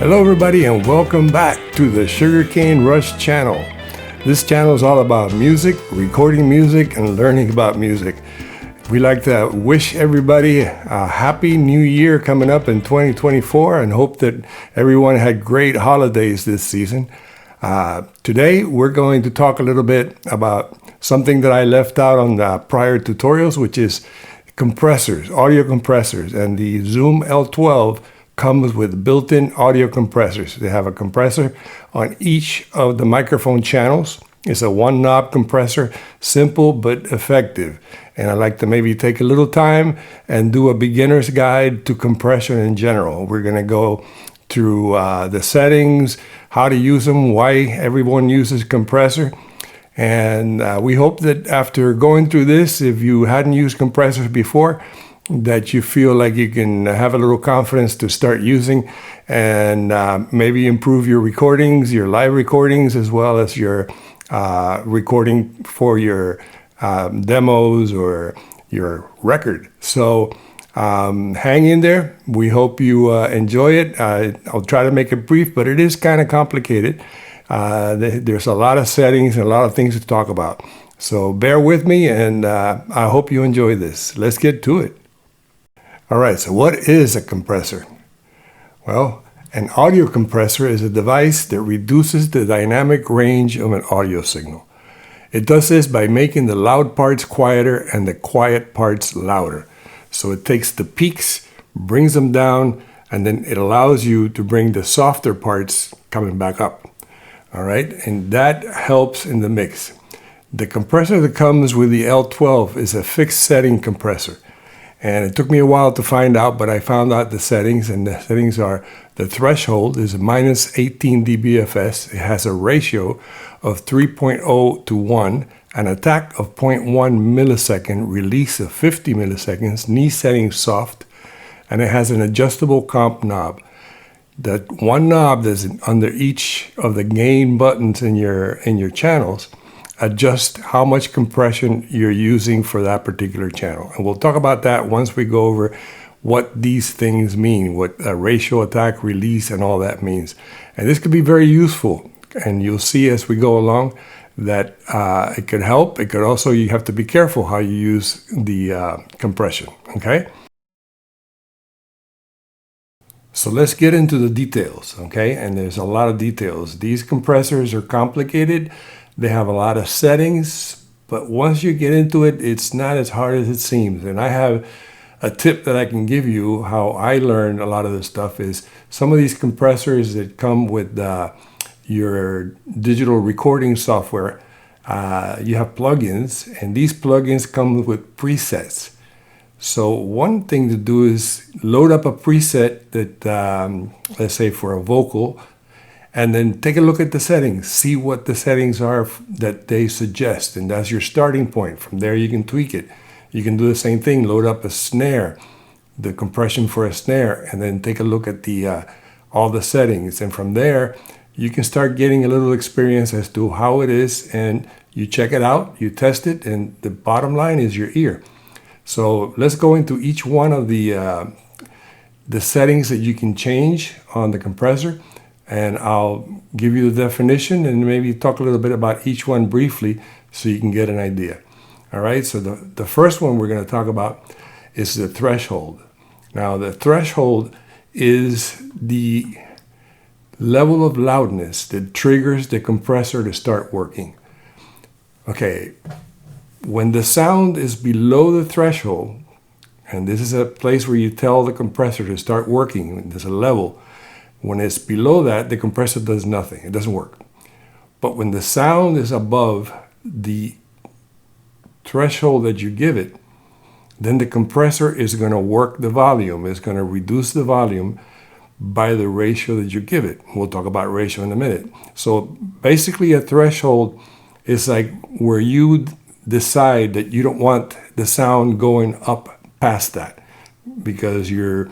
Hello everybody and welcome back to the Sugarcane Rush channel. This channel is all about music, recording music, and learning about music. We like to wish everybody a happy new year coming up in 2024 and hope that everyone had great holidays this season. Today we're going to talk a little bit about something that I left out on the prior tutorials, which is compressors, audio compressors, and the Zoom L-12 comes with built-in audio compressors. They have a compressor on each of the microphone channels. It's a one-knob compressor, simple but effective. And I like to maybe take a little time and do a beginner's guide to compression in general. We're going to go through the settings, how to use them, why everyone uses compressor. And we hope that after going through this, if you hadn't used compressors before, that you feel like you can have a little confidence to start using and maybe improve your recordings, your live recordings, as well as your recording for your demos or your record. So hang in there. We hope you enjoy it. I'll try to make it brief, but it is kind of complicated. There's a lot of settings and a lot of things to talk about. So bear with me, and I hope you enjoy this. Let's get to it. All right, so what is a compressor? Well, an audio compressor is a device that reduces the dynamic range of an audio signal. It does this by making the loud parts quieter and the quiet parts louder. So it takes the peaks, brings them down, and then it allows you to bring the softer parts coming back up. All right, and that helps in the mix. The compressor that comes with the L-12 is a fixed setting compressor. And it took me a while to find out, but I found out the settings, and the settings are: the threshold is minus 18 dBFS. It has a ratio of 3.0 to 1, an attack of 0.1 millisecond, release of 50 milliseconds, knee setting soft, and it has an adjustable comp knob. That one knob that's under each of the gain buttons in your channels adjust how much compression you're using for that particular channel. And we'll talk about that once we go over what these things mean, what a ratio, attack, release, and all that means. And this could be very useful. And you'll see as we go along that it could help. It could also, you have to be careful how you use the compression, okay? So let's get into the details, okay? And there's a lot of details. These compressors are complicated. They have a lot of settings, but once you get into it, it's not as hard as it seems. And I have a tip that I can give you how I learned a lot of this stuff is some of these compressors that come with your digital recording software, you have plugins, and these plugins come with presets. So one thing to do is load up a preset that, let's say for a vocal, and then take a look at the settings, see what the settings are that they suggest, and that's your starting point. From there you can tweak it. You can do the same thing, load up a snare, the compression for a snare, and then take a look at the all the settings, and from there you can start getting a little experience as to how it is, and you check it out, you test it, and the bottom line is your ear. So let's go into each one of the settings that you can change on the compressor, and I'll give you the definition and maybe talk a little bit about each one briefly so you can get an idea. All right, so the first one we're going to talk about is the threshold. Now, the threshold is the level of loudness that triggers the compressor to start working. Okay, when the sound is below the threshold, and this is a place where you tell the compressor to start working, there's a level. When it's below that, the compressor does nothing. It doesn't work. But when the sound is above the threshold that you give it, then the compressor is going to work the volume. It's going to reduce the volume by the ratio that you give it. We'll talk about ratio in a minute. So basically a threshold is like where you decide that you don't want the sound going up past that because you're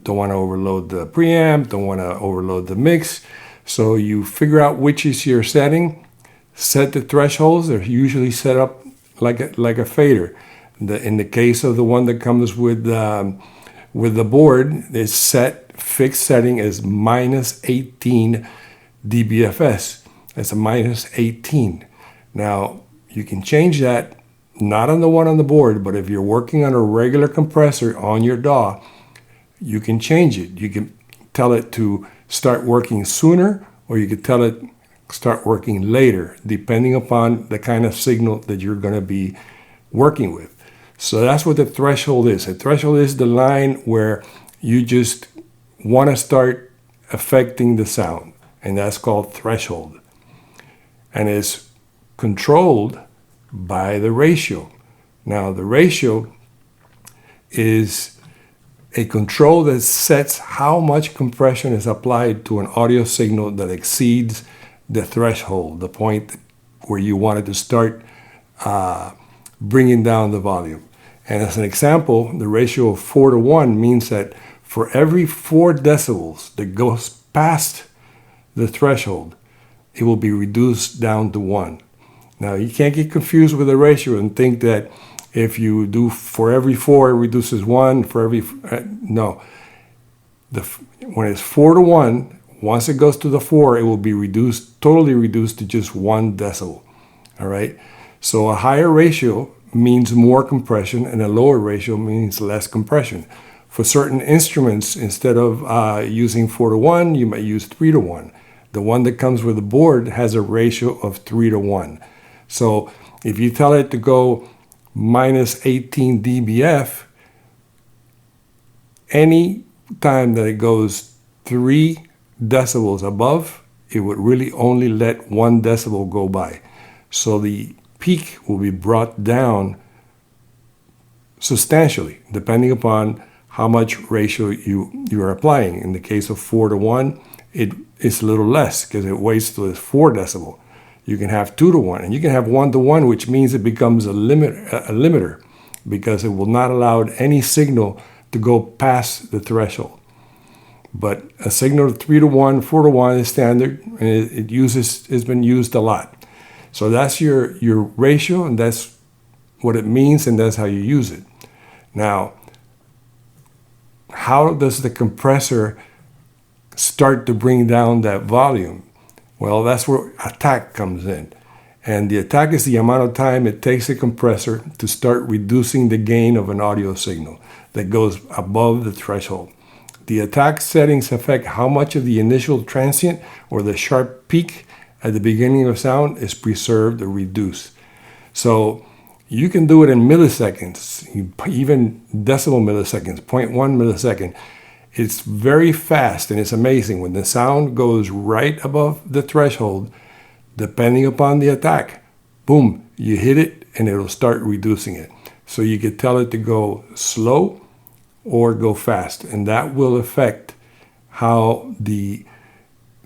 don't want to overload the preamp, don't want to overload the mix. So you figure out which is your setting, set the thresholds. They're usually set up like a fader. In the case of the one that comes with the board, it's set fixed setting is minus 18 dBFS. That's a minus 18. Now, you can change that, not on the one on the board, but if you're working on a regular compressor on your DAW, you can change it. You can tell it to start working sooner, or you can tell it start working later, depending upon the kind of signal that you're going to be working with. So that's what the threshold is. A threshold is the line where you just want to start affecting the sound, and that's called threshold. And it's controlled by the ratio. Now, the ratio is a control that sets how much compression is applied to an audio signal that exceeds the threshold, the point where you wanted to start bringing down the volume. And as an example, the ratio of 4:1 means that for every 4 decibels that goes past the threshold, it will be reduced down to 1. Now, you can't get confused with the ratio and think that if you do for every 4, it reduces 1, for every... no. When it's 4:1, once it goes to the 4, it will be reduced, totally reduced to just 1 decibel. All right? So a higher ratio means more compression, and a lower ratio means less compression. For certain instruments, instead of using 4:1, you might use 3:1. The one that comes with the board has a ratio of 3:1. So if you tell it to go minus 18 dBF, any time that it goes 3 decibels above, it would really only let 1 decibel go by. So the peak will be brought down substantially, depending upon how much ratio you are applying. In the case of 4:1, it's a little less because it waits till it's 4 decibel. You can have 2:1, and you can have 1:1, which means it becomes a limiter because it will not allow any signal to go past the threshold. But a signal of 3:1, 4:1 is standard, and it's been used a lot. So that's your ratio, and that's what it means, and that's how you use it. Now, how does the compressor start to bring down that volume? Well, that's where attack comes in. And the attack is the amount of time it takes the compressor to start reducing the gain of an audio signal that goes above the threshold. The attack settings affect how much of the initial transient or the sharp peak at the beginning of sound is preserved or reduced. So you can do it in milliseconds, even decimal milliseconds, 0.1 millisecond. It's very fast, and it's amazing. When the sound goes right above the threshold, depending upon the attack, boom, you hit it and it'll start reducing it. So you could tell it to go slow or go fast, and that will affect how the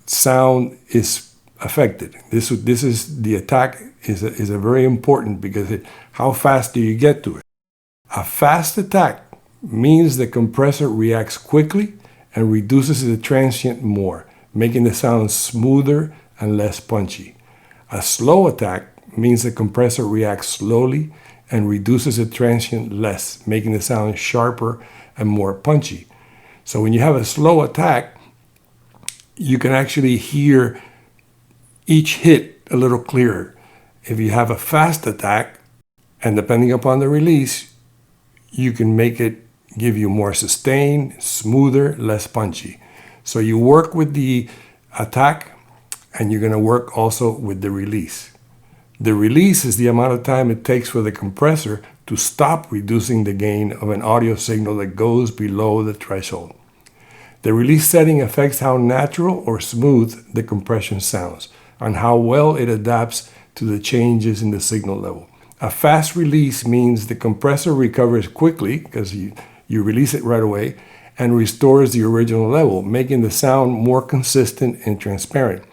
sound is affected. This is the attack is a very important because how fast do you get to it? A fast attack means the compressor reacts quickly and reduces the transient more, making the sound smoother and less punchy. A slow attack means the compressor reacts slowly and reduces the transient less, making the sound sharper and more punchy. So when you have a slow attack, you can actually hear each hit a little clearer. If you have a fast attack, and depending upon the release, you can make it give you more sustain, smoother, less punchy. So you work with the attack, and you're going to work also with the release. The release is the amount of time it takes for the compressor to stop reducing the gain of an audio signal that goes below the threshold. The release setting affects how natural or smooth the compression sounds and how well it adapts to the changes in the signal level. A fast release means the compressor recovers quickly because you release it right away and restores the original level, making the sound more consistent and transparent.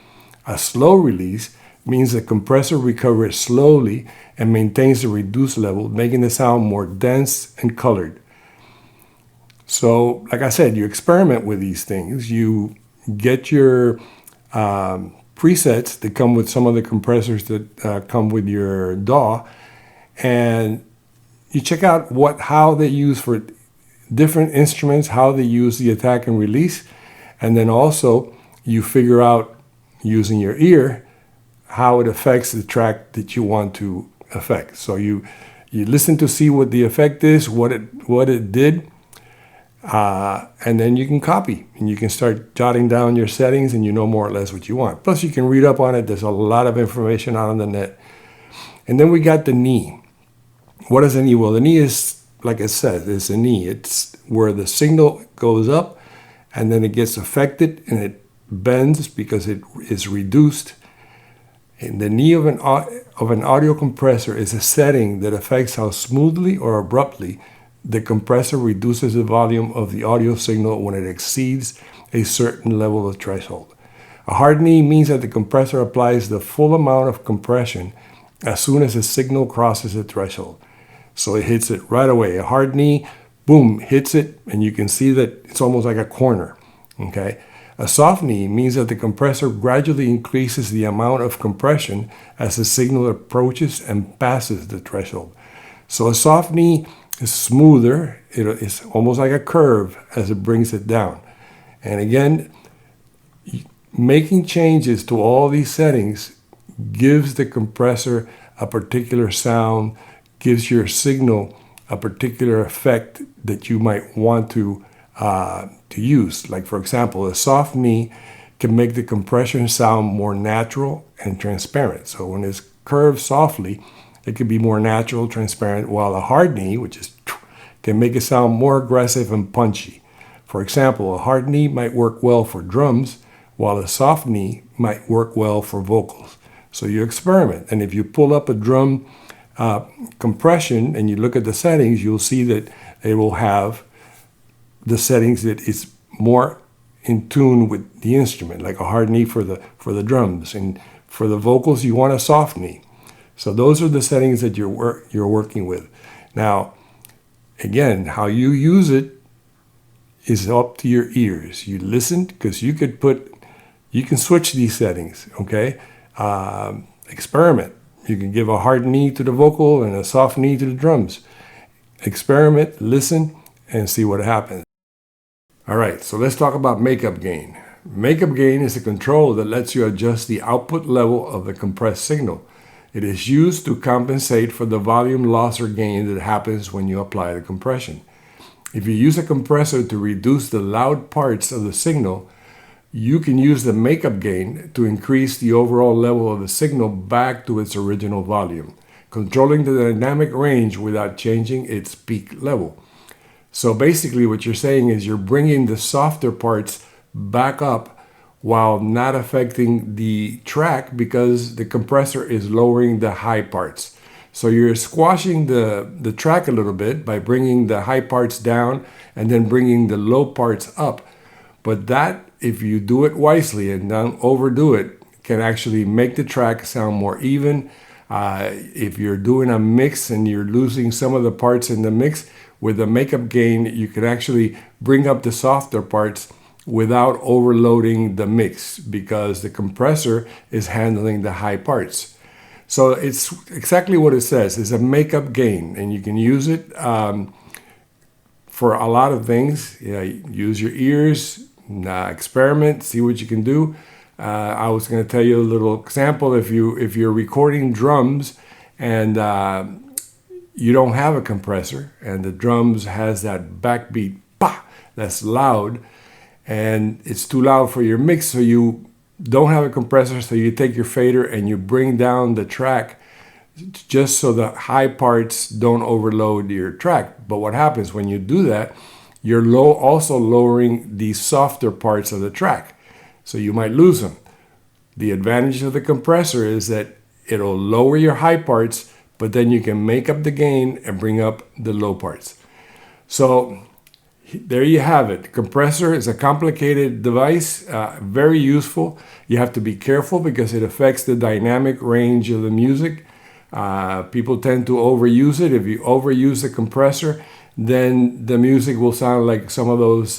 A slow release means the compressor recovers slowly and maintains a reduced level, making the sound more dense and colored. So, like I said, you experiment with these things. You get your presets that come with some of the compressors that come with your DAW, and you check out how they use for different instruments, how they use the attack and release, And then also you figure out using your ear how it affects the track that you want to affect. So you listen to see what the effect is, what it did, and then you can copy and you can start jotting down your settings, and you know more or less what you want. Plus you can read up on it. There's a lot of information out on the net. And then we got the knee. What is a knee? Well, the knee is, like I said, it's a knee. It's where the signal goes up and then it gets affected and it bends because it is reduced. And the knee of an audio compressor is a setting that affects how smoothly or abruptly the compressor reduces the volume of the audio signal when it exceeds a certain level of threshold. A hard knee means that the compressor applies the full amount of compression as soon as the signal crosses the threshold. So it hits it right away. A hard knee, boom, hits it, and you can see that it's almost like a corner. Okay? A soft knee means that the compressor gradually increases the amount of compression as the signal approaches and passes the threshold. So a soft knee is smoother. It's almost like a curve as it brings it down. And again, making changes to all these settings gives the compressor a particular sound, gives your signal a particular effect that you might want to use. Like, for example, a soft knee can make the compression sound more natural and transparent. So when it's curved softly, it can be more natural, transparent, while a hard knee, which is, can make it sound more aggressive and punchy. For example, a hard knee might work well for drums, while a soft knee might work well for vocals. So you experiment. And if you pull up a drum compression and you look at the settings, you'll see that it will have the settings that is more in tune with the instrument, like a hard knee for the drums, and for the vocals you want a soft knee. So those are the settings that you're working with. Now, again, how you use it is up to your ears. You listen, because you can switch these settings. Okay, experiment. You can give a hard knee to the vocal and a soft knee to the drums. Experiment, listen, and see what happens. All right, so let's talk about makeup gain. Makeup gain is a control that lets you adjust the output level of the compressed signal. It is used to compensate for the volume loss or gain that happens when you apply the compression. If you use a compressor to reduce the loud parts of the signal, you can use the makeup gain to increase the overall level of the signal back to its original volume, controlling the dynamic range without changing its peak level. So basically what you're saying is you're bringing the softer parts back up while not affecting the track, because the compressor is lowering the high parts. So you're squashing the track a little bit by bringing the high parts down and then bringing the low parts up. But that, if you do it wisely and don't overdo it, can actually make the track sound more even. If you're doing a mix and you're losing some of the parts in the mix, with the makeup gain, you can actually bring up the softer parts without overloading the mix, because the compressor is handling the high parts. So it's exactly what it says. It's a makeup gain, and you can use it for a lot of things. Use your ears, experiment, see what you can do. I was going to tell you a little example. If you're recording drums and you don't have a compressor, and the drums has that backbeat, pa, that's loud, and it's too loud for your mix, so you don't have a compressor, so you take your fader and you bring down the track just so the high parts don't overload your track. But what happens when you do that, you're also lowering the softer parts of the track, so you might lose them. The advantage of the compressor is that it'll lower your high parts, but then you can make up the gain and bring up the low parts. So there you have it. Compressor is a complicated device, very useful. You have to be careful because it affects the dynamic range of the music. People tend to overuse it. If you overuse the compressor, then the music will sound like some of those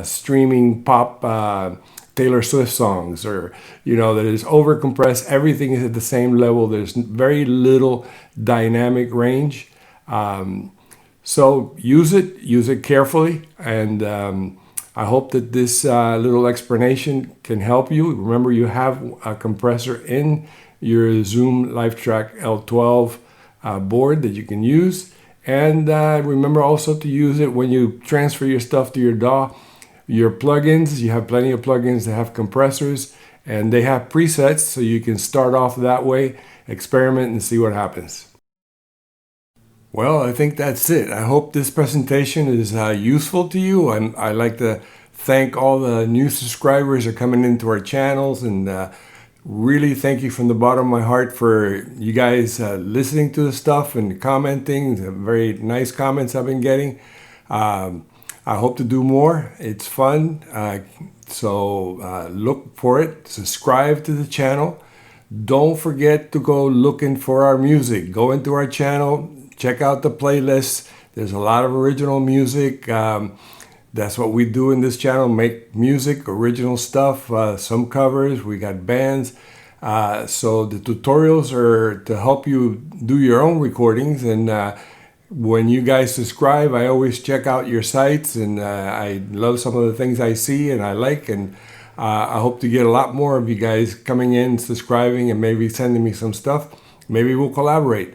streaming pop Taylor Swift songs, or that is overcompressed. Everything is at the same level. There's very little dynamic range. So use it carefully, and I hope that this little explanation can help you. Remember, you have a compressor in your Zoom Livetrak L-12 board that you can use. And remember also to use it when you transfer your stuff to your DAW. Your plugins, you have plenty of plugins that have compressors, and they have presets, so you can start off that way, experiment, and see what happens. Well, I think that's it. I hope this presentation is useful to you. I like to thank all the new subscribers that are coming into our channels, and really thank you from the bottom of my heart for you guys listening to the stuff and commenting. The very nice comments I've been getting. I hope to do more. It's fun. So look for it. Subscribe to the channel. Don't forget to go looking for our music. Go into our channel. Check out the playlist. There's a lot of original music. That's what we do in this channel. Make music, original stuff, some covers. We got bands. So the tutorials are to help you do your own recordings. And when you guys subscribe, I always check out your sites, and I love some of the things I see and I like, and I hope to get a lot more of you guys coming in, subscribing, and maybe sending me some stuff. Maybe we'll collaborate.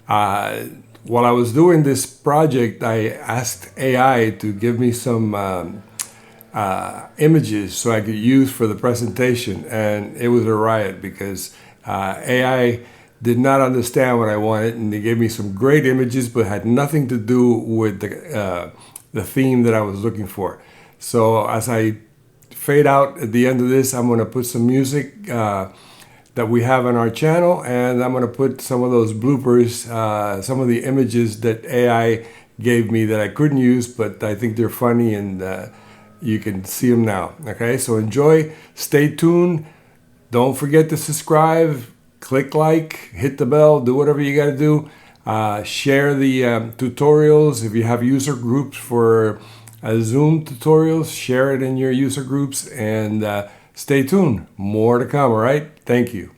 While I was doing this project, I asked AI to give me some images so I could use for the presentation, and it was a riot because AI did not understand what I wanted, and they gave me some great images, but had nothing to do with the theme that I was looking for. So as I fade out at the end of this, I'm going to put some music that we have on our channel, and I'm going to put some of those bloopers, some of the images that AI gave me that I couldn't use, but I think they're funny, and you can see them now. Okay, so enjoy, stay tuned, don't forget to subscribe, click like, hit the bell, do whatever you got to do. Share the tutorials. If you have user groups for Zoom tutorials, share it in your user groups, and stay tuned. More to come, all right? Thank you.